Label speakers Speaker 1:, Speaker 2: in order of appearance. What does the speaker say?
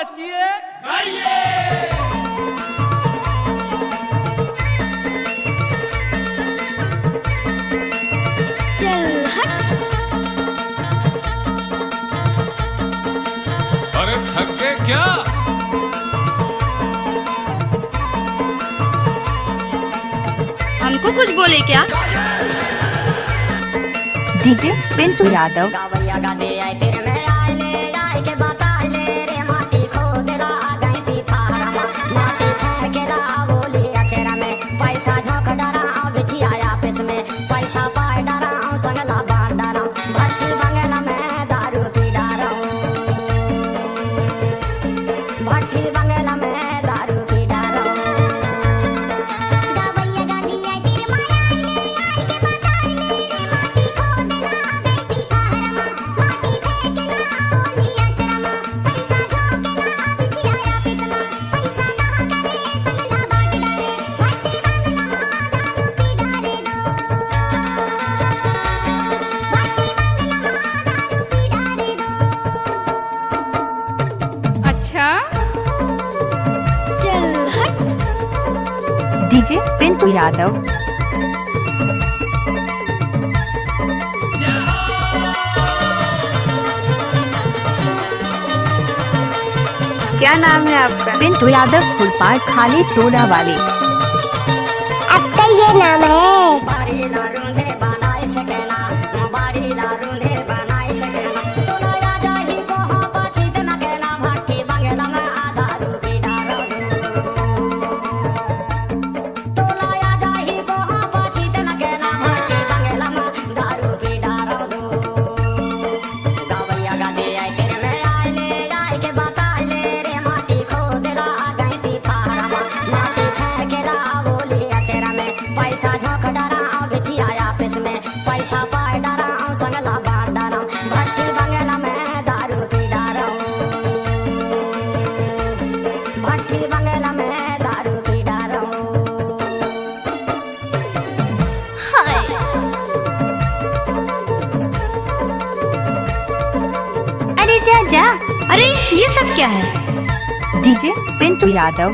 Speaker 1: नचिए
Speaker 2: गाइए।
Speaker 3: चल हट।
Speaker 2: अरे थक गए क्या?
Speaker 3: हमको कुछ बोले क्या?
Speaker 4: डीजे पिंटू यादव।
Speaker 5: पैसा झोंक डरा बिछिया आपस में पैसा पाए डरा संगला बांध डरा भट्टी बंगला में दारू पी डरा भट्टी बंगला में दारू पी डरा
Speaker 3: अच्छा चल हट।
Speaker 4: डीजे पिंटू यादव।
Speaker 6: क्या नाम है आपका?
Speaker 4: पिंटू यादव फुलपार खाली टोला वाले।
Speaker 5: अब तो ये नाम है बारी लारूंडे बनाए छकेना बारी लारूंडे बनाए छकेना तोला राजा ही को हो पाछी तना केना भट्टी बंगला में आधा रूपी डारो तोला राजा ही को हो पाछी तना केना भट्टी बंगला में दारू की डारो गावैया गादी आई तेरे में आए ले जाए के बता ले रे माटी खोदला गई थी फारा माटी फेंकेला बोली अचेरा में पैसा झोंक डरा बिछिया आपस में पैसा पाए डरा संगला बांध डरा भट्टी बंगला में दारू पी डरा भट्टी बंगला में दारू पी डरा
Speaker 3: हाय अरे जा जा। अरे ये सब क्या है?
Speaker 4: डीजे पिंटू यादव।